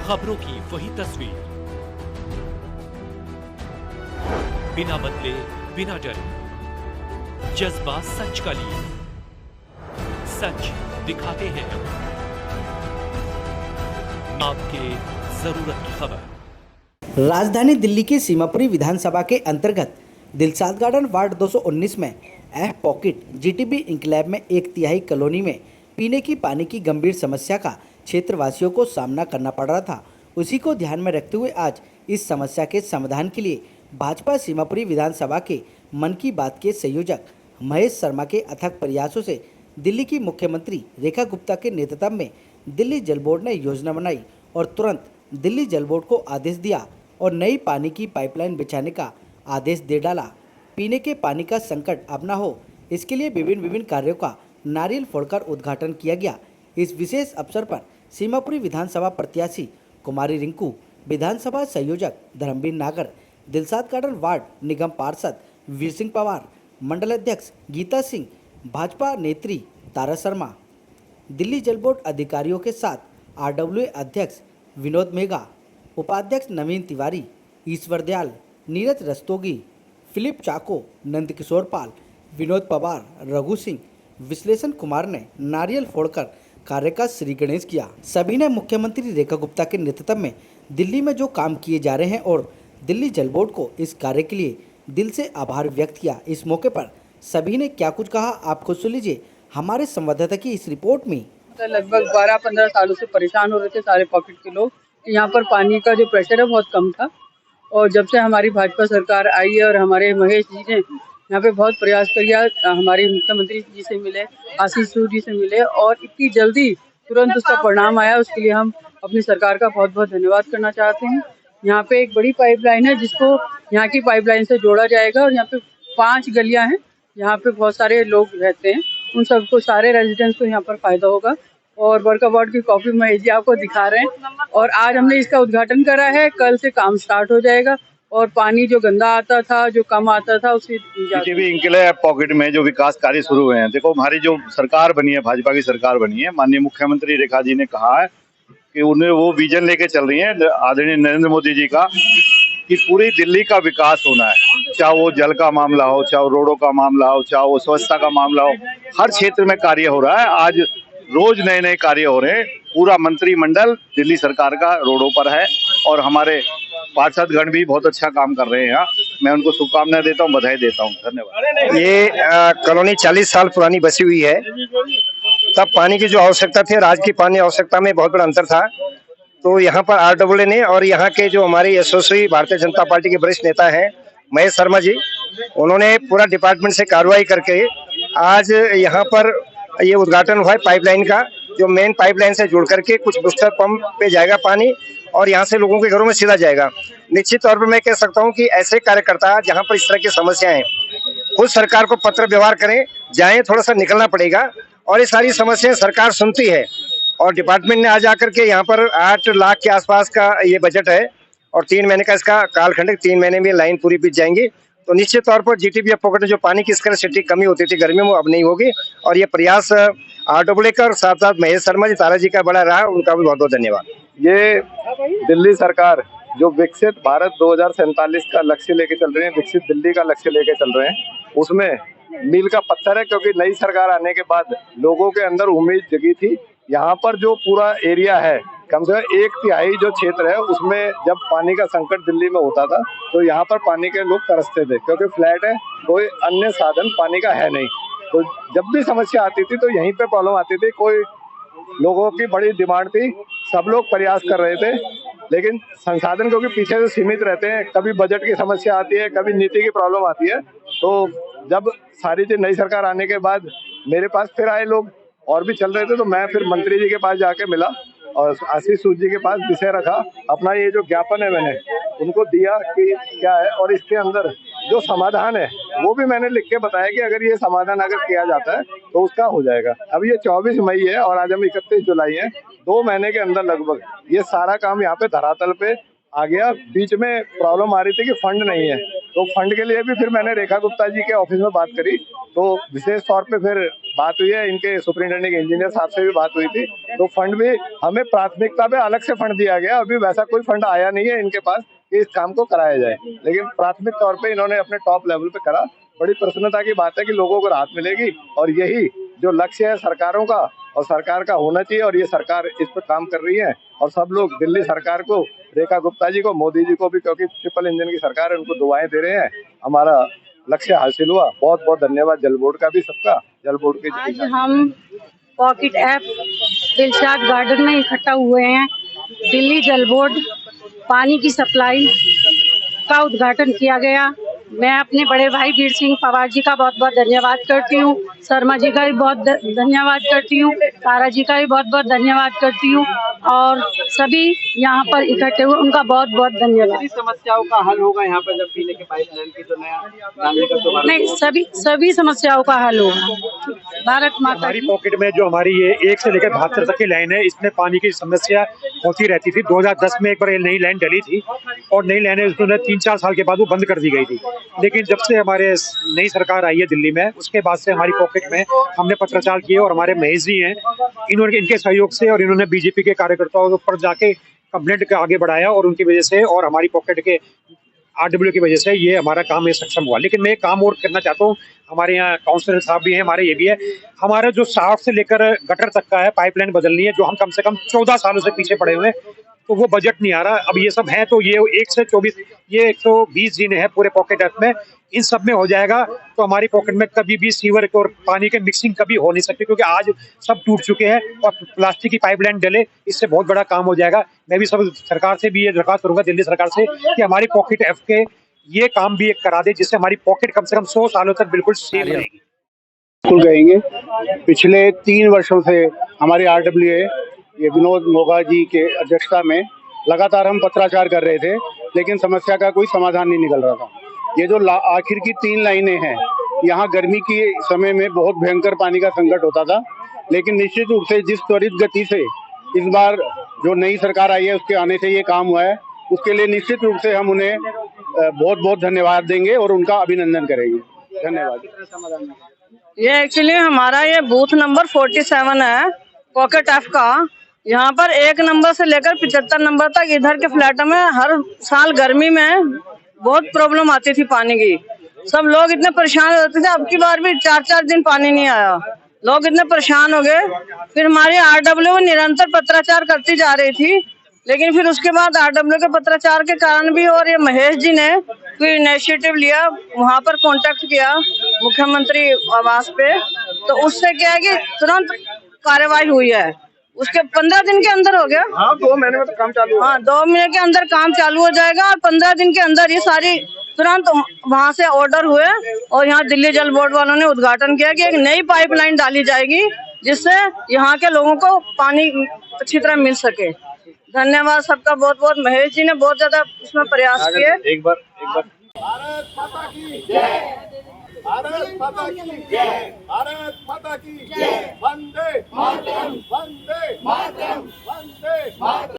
खबरों की वही तस्वीर, बिना बदले बिना डरे, जज्बा सच का लिए, सच दिखाते हैं आपके जरूरत की खबर। राजधानी दिल्ली की सीमापुरी विधानसभा के अंतर्गत दिलशाद गार्डन वार्ड 219 में एफ पॉकेट जीटीबी इंक्लेव में 1/3 कॉलोनी में पीने की पानी की गंभीर समस्या का क्षेत्रवासियों को सामना करना पड़ रहा था। उसी को ध्यान में रखते हुए आज इस समस्या के समाधान के लिए भाजपा सीमापुरी विधानसभा के मन की बात के संयोजक महेश शर्मा के अथक प्रयासों से दिल्ली की मुख्यमंत्री रेखा गुप्ता के नेतृत्व में दिल्ली जल बोर्ड ने योजना बनाई और तुरंत दिल्ली जल बोर्ड को आदेश दिया और नई पानी की पाइपलाइन बिछाने का आदेश दे डाला। पीने के पानी का संकट अब न हो, इसके लिए विभिन्न कार्यों का नारियल फोड़कर उद्घाटन किया गया। इस विशेष अवसर पर सीमापुरी विधानसभा प्रत्याशी कुमारी रिंकू, विधानसभा संयोजक धर्मवीर नागर, दिलशाद गार्डन वार्ड निगम पार्षद वीर सिंह पवार, मंडल अध्यक्ष गीता सिंह, भाजपा नेत्री तारा शर्मा, दिल्ली जल बोर्ड अधिकारियों के साथ आरडब्ल्यूए अध्यक्ष विनोद मेघा, उपाध्यक्ष नवीन तिवारी, ईश्वर दयाल, नीरज रस्तोगी, फिलिप चाको, नंदकिशोर पाल, विनोद पवार, रघु सिंह, विश्लेषण कुमार ने नारियल फोड़कर कार्य का श्री गणेश किया। सभी ने मुख्यमंत्री रेखा गुप्ता के नेतृत्व में दिल्ली में जो काम किए जा रहे हैं और दिल्ली जल बोर्ड को इस कार्य के लिए दिल से आभार व्यक्त किया। इस मौके पर सभी ने क्या कुछ कहा, आपको सुन लीजिए हमारे संवाददाता की इस रिपोर्ट में। लगभग 12-15 सालों से परेशान हो रहे थे सारे पॉकेट के लोग। यहाँ पर पानी का जो प्रेशर है बहुत कम था और जब से हमारी भाजपा सरकार आई है और हमारे महेश जी ने यहाँ पे बहुत प्रयास किया, हमारे मुख्यमंत्री जी से मिले, आशीष सूद जी से मिले और इतनी जल्दी तुरंत उसका परिणाम आया। उसके लिए हम अपनी सरकार का बहुत बहुत धन्यवाद करना चाहते हैं। यहाँ पे एक बड़ी पाइपलाइन है जिसको यहाँ की पाइपलाइन से जोड़ा जाएगा और यहाँ पे 5 गलियाँ हैं, यहाँ पे बहुत सारे लोग रहते हैं, उन सबको सारे रेजिडेंट्स को यहाँ पर फायदा होगा। और वर्क अवार्ड की कॉपी महेश जी आपको दिखा रहे हैं और आज हमने इसका उद्घाटन करा है। कल से काम स्टार्ट हो जाएगा और पानी जो गंदा आता था, जो कम आता था, उससे जीटीबी इंक्लेव पॉकेट में जो विकास कार्य शुरू हुए हैं, देखो हमारी जो सरकार बनी है, भाजपा की सरकार बनी है, माननीय मुख्यमंत्री रेखा जी ने कहा है कि उन्हें वो विजन लेके चल रही है आदरणीय नरेंद्र मोदी जी का कि पूरी दिल्ली का विकास होना है। चाहे वो जल का मामला हो, चाहे वो रोडों का मामला हो, चाहे वो स्वच्छता का मामला हो, हर क्षेत्र में कार्य हो रहा है। आज रोज नए कार्य हो रहे हैं। पूरा मंत्रिमंडल दिल्ली सरकार का रोडों पर है और हमारे पार्षदगण भी बहुत अच्छा काम कर रहे हैं। यहाँ मैं उनको शुभकामनाएं देता हूँ, बधाई देता हूँ, धन्यवाद। ये कॉलोनी 40 साल पुरानी बसी हुई है। तब पानी की जो आवश्यकता थी और आज की पानी आवश्यकता में बहुत बड़ा अंतर था। तो यहाँ पर आरडब्ल्यूए ने और यहाँ के जो हमारे एसोसी भारतीय जनता पार्टी के वरिष्ठ नेता हैं महेश शर्मा जी, उन्होंने पूरा डिपार्टमेंट से कार्रवाई करके आज यहाँ पर ये उद्घाटन हुआ है पाइपलाइन का, जो मेन पाइपलाइन से जुड़ करके कुछ बूस्टर पंप पे जाएगा पानी और यहाँ से लोगों के घरों में सीधा जाएगा। निश्चित तौर पर मैं कह सकता हूँ कि ऐसे कार्यकर्ता जहाँ पर इस तरह की समस्याएं खुद सरकार को पत्र व्यवहार करें, जाएं, थोड़ा सा निकलना पड़ेगा और ये सारी समस्याएं सरकार सुनती है। और डिपार्टमेंट ने आज आकर के यहाँ पर 8 लाख के आसपास का ये बजट है और 3 महीने का इसका कालखंड, 3 महीने में लाइन पूरी बीत जाएंगी। तो निश्चित तौर पर जीटीबी पॉकेट में जो पानी की स्कैर्सिटी कमी होती थी गर्मियों में, अब नहीं होगी। और ये प्रयास आरडब्ल्यूए का और साथ साथ महेश शर्मा जी, तारा जी का बड़ा रहा, उनका भी बहुत बहुत धन्यवाद। ये दिल्ली सरकार जो विकसित भारत 2047 का लक्ष्य लेके चल रही है, विकसित दिल्ली का लक्ष्य लेके चल रहे हैं, उसमें मील का पत्थर है। क्योंकि नई सरकार आने के बाद लोगों के अंदर उम्मीद जगी थी। यहाँ पर जो पूरा एरिया है, कम से कम 1/3 जो क्षेत्र है, उसमें जब पानी का संकट दिल्ली में होता था तो यहाँ पर पानी के लोग तरसते थे, क्योंकि फ्लैट है, कोई अन्य साधन पानी का है नहीं। तो जब भी समस्या आती थी तो यहीं पे प्रॉब्लम आती थी। कोई लोगों की बड़ी डिमांड थी, सब लोग प्रयास कर रहे थे, लेकिन संसाधन क्योंकि पीछे से सीमित रहते हैं, कभी बजट की समस्या आती है, कभी नीति की प्रॉब्लम आती है। तो जब सारी चीज नई सरकार आने के बाद मेरे पास फिर आए लोग और भी चल रहे थे, तो मैं फिर मंत्री जी के पास जाके मिला और आशीष सूद जी के पास विषय रखा। अपना ये जो ज्ञापन है मैंने उनको दिया कि क्या है और इसके अंदर जो समाधान है वो भी मैंने लिख के बताया कि अगर ये समाधान अगर किया जाता है तो उसका हो जाएगा। अब ये 24 मई है और आज हम 31 जुलाई है। 2 महीने के अंदर लगभग ये सारा काम यहाँ पे धरातल पे आ गया। बीच में प्रॉब्लम आ रही थी कि फंड नहीं है, तो फंड के लिए भी फिर मैंने रेखा गुप्ता जी के ऑफिस में बात करी, तो विशेष तौर पे फिर बात हुई है, इनके सुपरिटेंडिंग इंजीनियर साहब से भी बात हुई थी। तो फंड भी हमें प्राथमिकता पे अलग से फंड दिया गया, अभी वैसा कोई फंड आया नहीं है इनके पास कि इस काम को कराया जाए, लेकिन प्राथमिक तौर पे इन्होंने अपने टॉप लेवल पे करा। बड़ी प्रसन्नता की बात है कि लोगों को राहत मिलेगी, और यही जो लक्ष्य है सरकारों का और सरकार का होना चाहिए, और ये सरकार इस पर काम कर रही है। और सब लोग दिल्ली सरकार को, रेखा गुप्ता जी को, मोदी जी को भी, क्योंकि ट्रिपल इंजन की सरकार है, उनको दुआएं दे रहे हैं। हमारा लक्ष्य हासिल हुआ। बहुत बहुत धन्यवाद जल बोर्ड का भी, सबका, जल बोर्ड के। आज हम पॉकेट ऐप दिलशाद गार्डन में इकट्ठा हुए हैं। दिल्ली जल बोर्ड पानी की सप्लाई का उद्घाटन किया गया। मैं अपने बड़े भाई वीर सिंह पवार जी का बहुत बहुत धन्यवाद करती हूँ, शर्मा जी का भी बहुत धन्यवाद करती हूँ, तारा जी का भी बहुत बहुत धन्यवाद करती हूँ, और सभी यहाँ पर इकट्ठे हुए उनका बहुत बहुत धन्यवाद। समस्याओं का हल होगा यहाँ पर जब पीने के पाइपलाइन की जो नया डालने का तो नहीं, सभी समस्याओं का हल होगा। भारत माता हमारी पॉकेट में जो हमारी ये 1 से लेकर 72 तक की लाइन है, इसमें पानी की समस्या होती रहती थी। 2010 में एक बार ये नई लाइन डली थी, और नई लाइनें उसने 3-4 साल के बाद वो बंद कर दी गई थी। लेकिन जब से हमारे नई सरकार आई है दिल्ली में, उसके बाद से हमारी पॉकेट में हमने पत्राचार किए, और हमारे महेश जी हैं, इनके सहयोग से, और इन्होंने बीजेपी के कार्यकर्ताओं पर जाके कंप्लेंट के आगे बढ़ाया, और उनकी वजह से और हमारी पॉकेट के RW की वजह से ये हमारा काम में सक्षम हुआ। लेकिन मैं एक काम और करना चाहता हूँ, हमारे यहाँ काउंसलर साहब भी हैं, हमारे ये भी है, हमारा जो शाफ्ट से लेकर गटर तक का है, पाइपलाइन बदलनी है, जो हम कम से कम 14 सालों से पीछे पड़े हुए हैं, तो वो बजट नहीं आ रहा। अब ये सब है, तो ये 1 से 24, ये 120 जीने हैं पूरे पॉकेट ऐप में, इन सब में हो जाएगा, तो हमारी पॉकेट में कभी भी सीवर और पानी के मिक्सिंग कभी हो नहीं सकती, क्योंकि आज सब टूट चुके हैं, और प्लास्टिक की पाइपलाइन डले, इससे बहुत बड़ा काम हो जाएगा। मैं भी सब सरकार से भी ये दरख्वास्त करूंगा, दिल्ली सरकार से, कि हमारी पॉकेट ऐप के ये काम भी एक करा दे, जिससे हमारी पॉकेट कम से कम 100 सालों तक बिल्कुल सेफ रहेगी। बिल्कुल कहेंगे, पिछले 3 वर्षों से हमारे RWA ये विनोद मोगा जी के अध्यक्षता में लगातार हम पत्राचार कर रहे थे, लेकिन समस्या का कोई समाधान नहीं निकल रहा था। ये जो आखिर की 3 लाइनें हैं, यहाँ गर्मी के समय में बहुत भयंकर पानी का संकट होता था, लेकिन निश्चित रूप से जिस त्वरित गति से इस बार जो नई सरकार आई है उसके आने से ये काम हुआ है, उसके लिए निश्चित रूप से हम उन्हें बहुत बहुत धन्यवाद देंगे और उनका अभिनंदन करेंगे। धन्यवाद। ये एक्चुअली हमारा ये बूथ नंबर 47 है पॉकेट ऐप का। यहाँ पर 1 नंबर से लेकर 75 नंबर तक इधर के फ्लैटों में हर साल गर्मी में बहुत प्रॉब्लम आती थी पानी की। सब लोग इतने परेशान रहते थे, अब की बार भी 4-4 दिन पानी नहीं आया, लोग इतने परेशान हो गए। फिर हमारी RWA निरंतर पत्राचार करती जा रही थी, लेकिन फिर उसके बाद RWA के पत्राचार के कारण भी, और ये महेश जी ने कोई इनिशिएटिव लिया, वहाँ पर कांटेक्ट किया मुख्यमंत्री आवास पे, तो उससे क्या है कि तुरंत कार्रवाई हुई है। उसके 15 दिन के अंदर हो गया। हाँ, 2 महीने में तो काम चालू। हाँ, 2 महीने के अंदर काम चालू हो जाएगा, और 15 दिन के अंदर ये सारी तुरंत वहाँ से ऑर्डर हुए, और यहाँ दिल्ली जल बोर्ड वालों ने उद्घाटन किया कि एक नई पाइपलाइन डाली जाएगी, जिससे यहाँ के लोगों को पानी अच्छी तरह मिल सके। धन्यवाद सबका बहुत बहुत। महेश जी ने बहुत ज्यादा इसमें प्रयास किए। एक बार भारत माता की जय, भारत माता की जय, भारत माता की जय, वंदे मातरम, वंदे मातरम, वंदे मातरम।